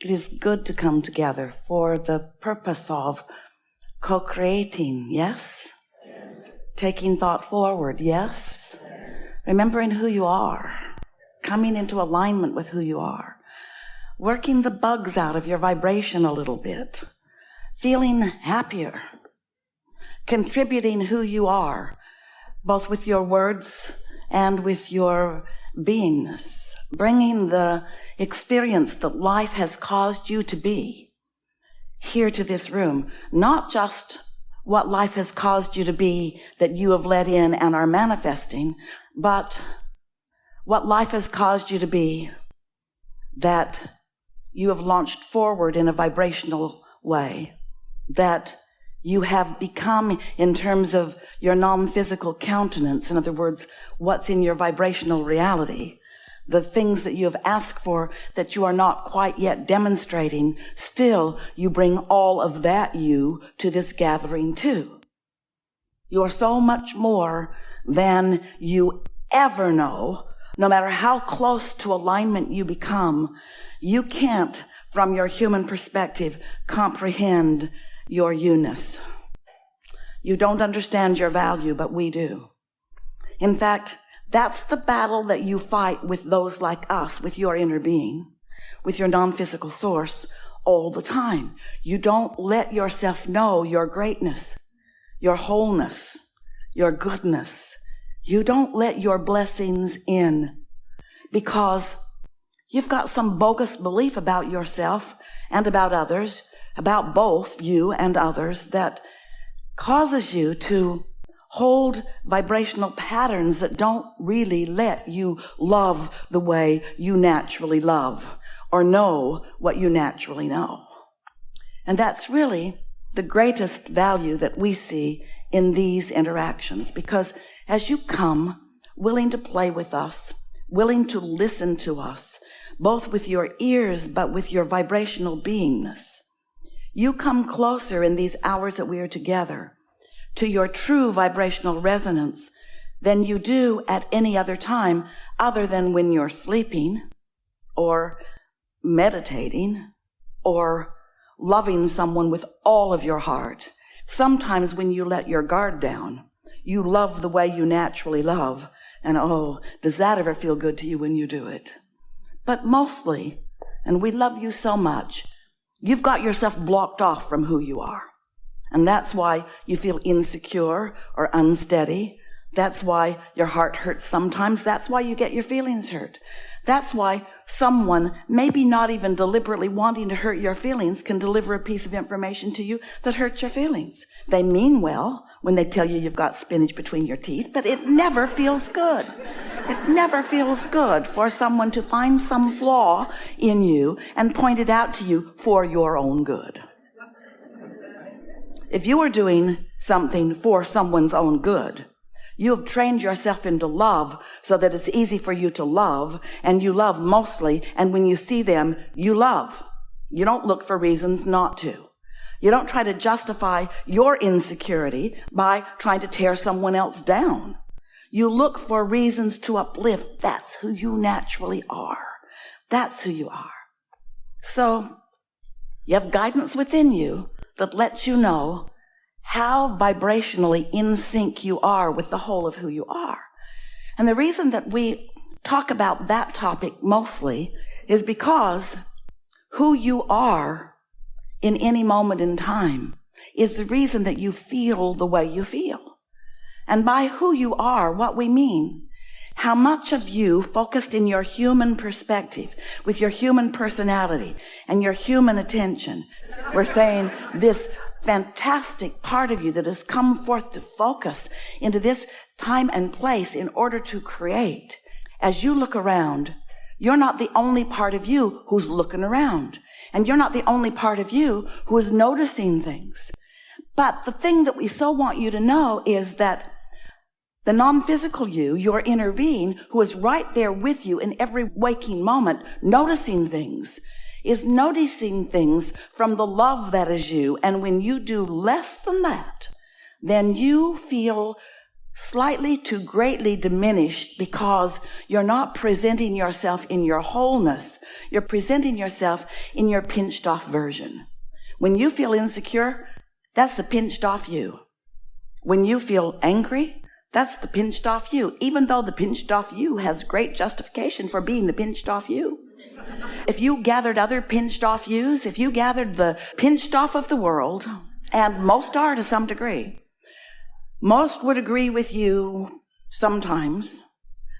It is good to come together for the purpose of co-creating, yes? Taking thought forward, yes? Remembering who you are, coming into alignment with who you are, working the bugs out of your vibration a little bit, feeling happier, contributing who you are, both with your words and with your beingness, bringing the experience that life has caused you to be here to this room, not just what life has caused you to be that you have let in and are manifesting, but what life has caused you to be that you have launched forward in a vibrational way, that you have become in terms of your non-physical countenance. In other words, what's in your vibrational reality, the things that you have asked for that you are not quite yet demonstrating, still you bring all of that you to this gathering too. You are so much more than you ever know. No matter how close to alignment you become, you can't, from your human perspective, comprehend your you-ness. You don't understand your value, but we do. In fact, that's the battle that you fight with those like us, with your inner being, with your non-physical source all the time. You don't let yourself know your greatness, your wholeness, your goodness. You don't let your blessings in because you've got some bogus belief about yourself and about others, about both you and others, that causes you to hold vibrational patterns that don't really let you love the way you naturally love or know what you naturally know. And that's really the greatest value that we see in these interactions, because as you come willing to play with us, willing to listen to us, both with your ears but with your vibrational beingness, you come closer in these hours that we are together to your true vibrational resonance than you do at any other time other than when you're sleeping or meditating or loving someone with all of your heart. Sometimes when you let your guard down, you love the way you naturally love. And oh, does that ever feel good to you when you do it? But mostly, and we love you so much, you've got yourself blocked off from who you are. And that's why you feel insecure or unsteady. That's why your heart hurts sometimes. That's why you get your feelings hurt. That's why someone, maybe not even deliberately wanting to hurt your feelings, can deliver a piece of information to you that hurts your feelings. They mean well when they tell you you've got spinach between your teeth, but it never feels good. It never feels good for someone to find some flaw in you and point it out to you for your own good. If you are doing something for someone's own good, you have trained yourself into love so that it's easy for you to love, and you love mostly, and when you see them, you love. You don't look for reasons not to. You don't try to justify your insecurity by trying to tear someone else down. You look for reasons to uplift. That's who you naturally are. That's who you are. So you have guidance within you that lets you know how vibrationally in sync you are with the whole of who you are. And the reason that we talk about that topic mostly is because who you are in any moment in time is the reason that you feel the way you feel. And by who you are, what we mean, how much of you focused in your human perspective, with your human personality and your human attention. We're saying this fantastic part of you that has come forth to focus into this time and place in order to create. As you look around, you're not the only part of you who's looking around. And you're not the only part of you who is noticing things. But the thing that we so want you to know is that the non-physical you, your inner being, who is right there with you in every waking moment, noticing things, is noticing things from the love that is you. And when you do less than that, then you feel slightly to greatly diminished because you're not presenting yourself in your wholeness. You're presenting yourself in your pinched off version. When you feel insecure, that's the pinched off you. When you feel angry, that's the pinched off you, even though the pinched off you has great justification for being the pinched off you. If you gathered other pinched off yous, if you gathered the pinched off of the world, and most are to some degree, most would agree with you sometimes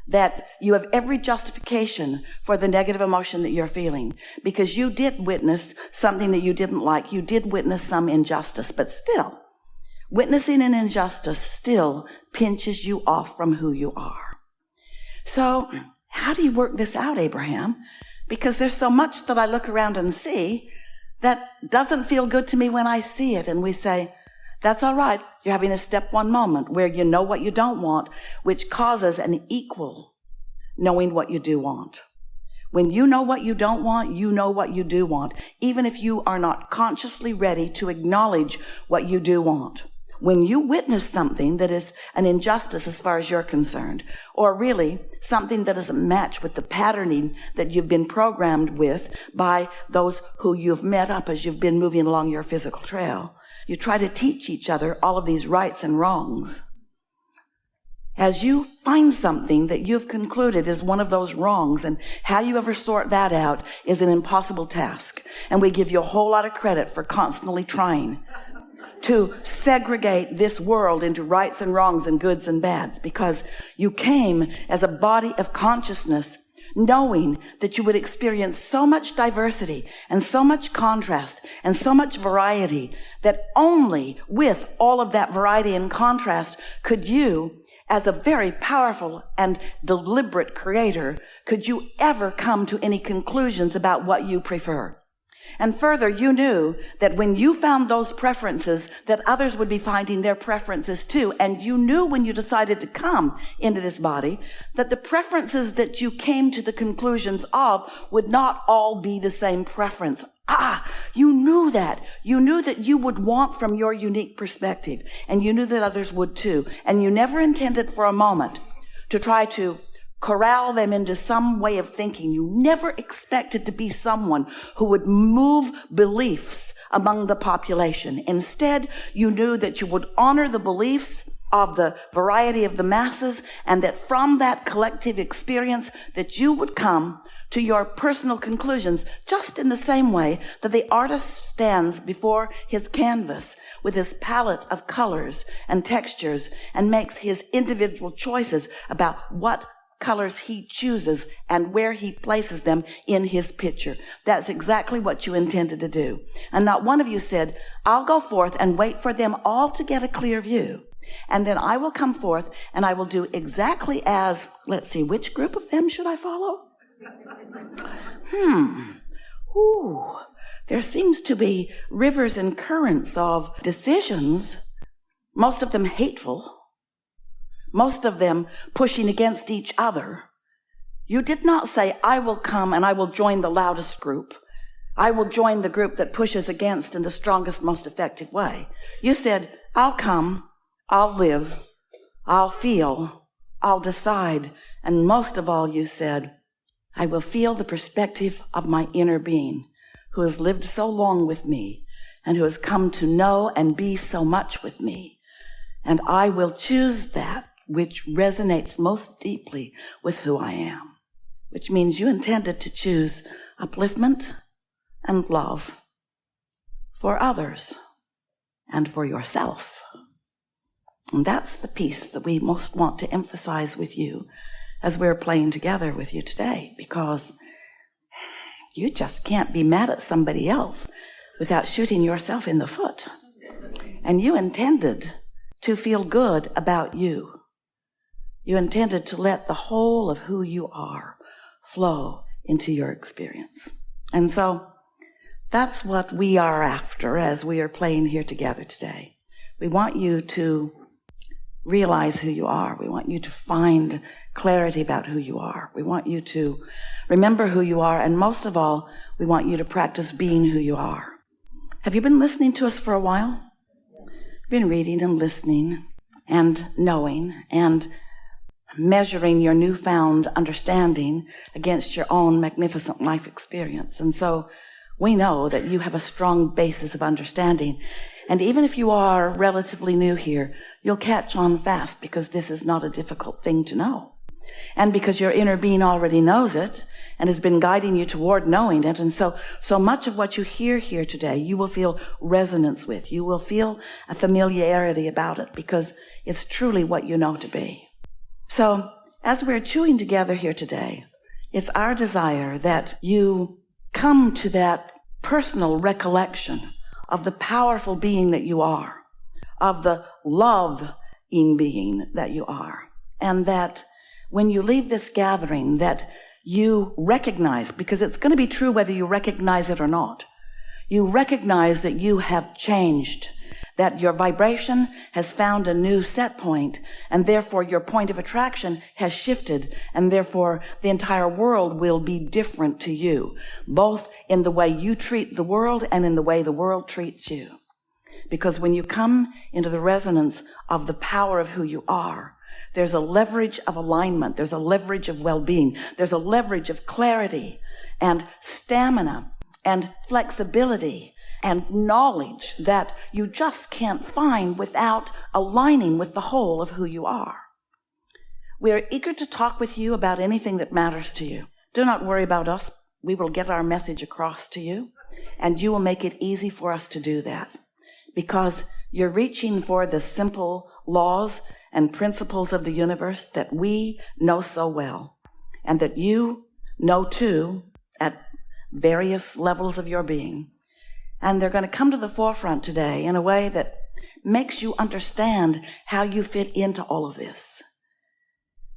that you have every justification for the negative emotion that you're feeling, because you did witness something that you didn't like. You did witness some injustice, but still, witnessing an injustice still pinches you off from who you are. So how do you work this out, Abraham? Because there's so much that I look around and see that doesn't feel good to me when I see it. And we say, that's all right. You're having a step one moment where you know what you don't want, which causes an equal knowing what you do want. When you know what you don't want, you know what you do want, even if you are not consciously ready to acknowledge what you do want. When you witness something that is an injustice as far as you're concerned, or really something that doesn't match with the patterning that you've been programmed with by those who you've met up as you've been moving along your physical trail, you try to teach each other all of these rights and wrongs. As you find something that you've concluded is one of those wrongs, and how you ever sort that out is an impossible task. And we give you a whole lot of credit for constantly trying to segregate this world into rights and wrongs and goods and bads, because you came as a body of consciousness knowing that you would experience so much diversity and so much contrast and so much variety that only with all of that variety and contrast could you, as a very powerful and deliberate creator, could you ever come to any conclusions about what you prefer. And further, you knew that when you found those preferences, that others would be finding their preferences too. And you knew when you decided to come into this body that the preferences that you came to the conclusions of would not all be the same preference. You knew that. You knew that you would want from your unique perspective, and you knew that others would too. And you never intended for a moment to try to corral them into some way of thinking. You never expected to be someone who would move beliefs among the population. Instead, you knew that you would honor the beliefs of the variety of the masses, and that from that collective experience that you would come to your personal conclusions, just in the same way that the artist stands before his canvas with his palette of colors and textures and makes his individual choices about what colors he chooses and where he places them in his picture. That's exactly what you intended to do. And not one of you said, I'll go forth and wait for them all to get a clear view, and then I will come forth and I will do exactly as, let's see, which group of them should I follow? There seems to be rivers and currents of decisions, most of them hateful, most of them pushing against each other. You did not say, I will come and I will join the loudest group. I will join the group that pushes against in the strongest, most effective way. You said, I'll come, I'll live, I'll feel, I'll decide. And most of all, you said, I will feel the perspective of my inner being, who has lived so long with me and who has come to know and be so much with me. And I will choose that which resonates most deeply with who I am, which means you intended to choose upliftment and love for others and for yourself. And that's the piece that we most want to emphasize with you as we're playing together with you today, because you just can't be mad at somebody else without shooting yourself in the foot. And you intended to feel good about you. You intended to let the whole of who you are flow into your experience. And so that's what we are after as we are playing here together today. We want you to realize who you are. We want you to find clarity about who you are. We want you to remember who you are. And most of all, we want you to practice being who you are. Have you been listening to us for a while? You've been reading and listening. and knowing and measuring your newfound understanding against your own magnificent life experience. And so we know that you have a strong basis of understanding. And even if you are relatively new here, you'll catch on fast, because this is not a difficult thing to know. And because your inner being already knows it and has been guiding you toward knowing it. And so much of what you hear here today, you will feel resonance with. You will feel a familiarity about it, because it's truly what you know to be. So as we're chewing together here today, it's our desire that you come to that personal recollection of the powerful being that you are, of the love-in being that you are, and that when you leave this gathering, that you recognize, because it's going to be true whether you recognize it or not, you recognize that you have changed, that your vibration has found a new set point, and therefore your point of attraction has shifted, and therefore the entire world will be different to you, both in the way you treat the world and in the way the world treats you. Because when you come into the resonance of the power of who you are, there's a leverage of alignment, there's a leverage of well-being, there's a leverage of clarity and stamina and flexibility and knowledge that you just can't find without aligning with the whole of who you are. We are eager to talk with you about anything that matters to you. Do not worry about us. We will get our message across to you, and you will make it easy for us to do that, because you're reaching for the simple laws and principles of the universe that we know so well, and that you know too at various levels of your being. And they're going to come to the forefront today in a way that makes you understand how you fit into all of this.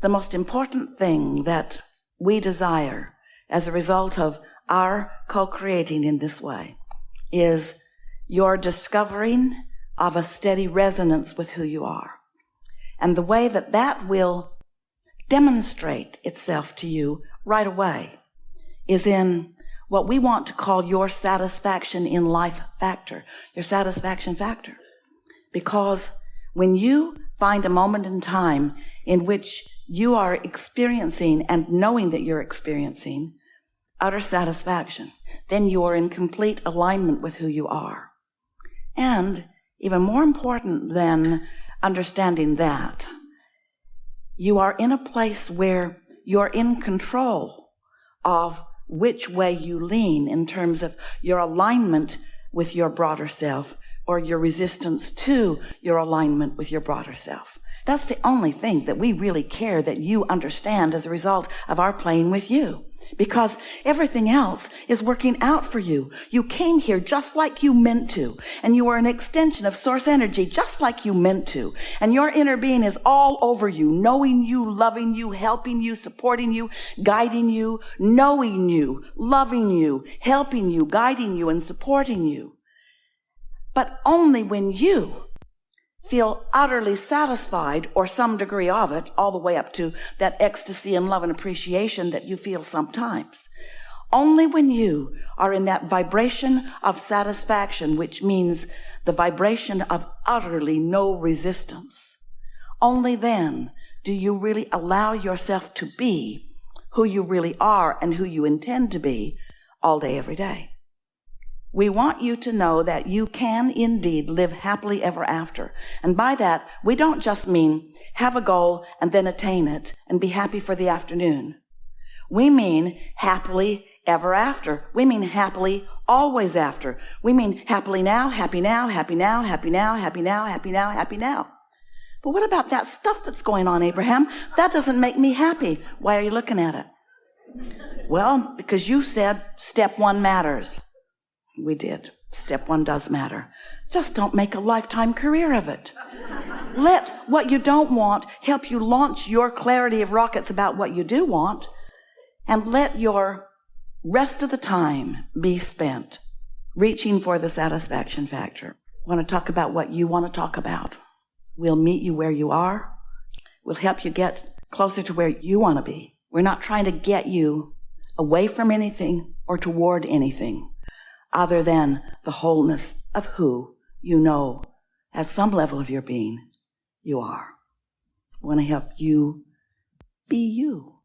The most important thing that we desire as a result of our co-creating in this way is your discovering of a steady resonance with who you are. And the way that that will demonstrate itself to you right away is in what we want to call your satisfaction in life factor, your satisfaction factor. Because when you find a moment in time in which you are experiencing and knowing that you're experiencing utter satisfaction, then you are in complete alignment with who you are. And even more important than understanding that, you are in a place where you're in control of which way you lean in terms of your alignment with your broader self or your resistance to your alignment with your broader self. That's the only thing that we really care that you understand as a result of our playing with you. Because everything else is working out for you. You came here just like you meant to. And you are an extension of source energy just like you meant to. And your inner being is all over you, knowing you, loving you, helping you, supporting you, guiding you, knowing you, loving you, helping you, guiding you, and supporting you. But only when you feel utterly satisfied, or some degree of it, all the way up to that ecstasy and love and appreciation that you feel sometimes. Only when you are in that vibration of satisfaction, which means the vibration of utterly no resistance, only then do you really allow yourself to be who you really are and who you intend to be all day, every day. We want you to know that you can indeed live happily ever after. And by that, we don't just mean have a goal and then attain it and be happy for the afternoon. We mean happily ever after. We mean happily always after. We mean happily now, happy now, happy now, happy now, happy now, happy now, happy now. But what about that stuff that's going on, Abraham? That doesn't make me happy. Why are you looking at it? Well, because you said step one matters. We did. Step one does matter. Just don't make a lifetime career of it. Let what you don't want help you launch your clarity of rockets about what you do want, and let your rest of the time be spent reaching for the satisfaction factor. I want to talk about what you want to talk about. We'll meet you where you are. We'll help you get closer to where you want to be. We're not trying to get you away from anything or toward anything other than the wholeness of who you know at some level of your being you are. We want to help you be you.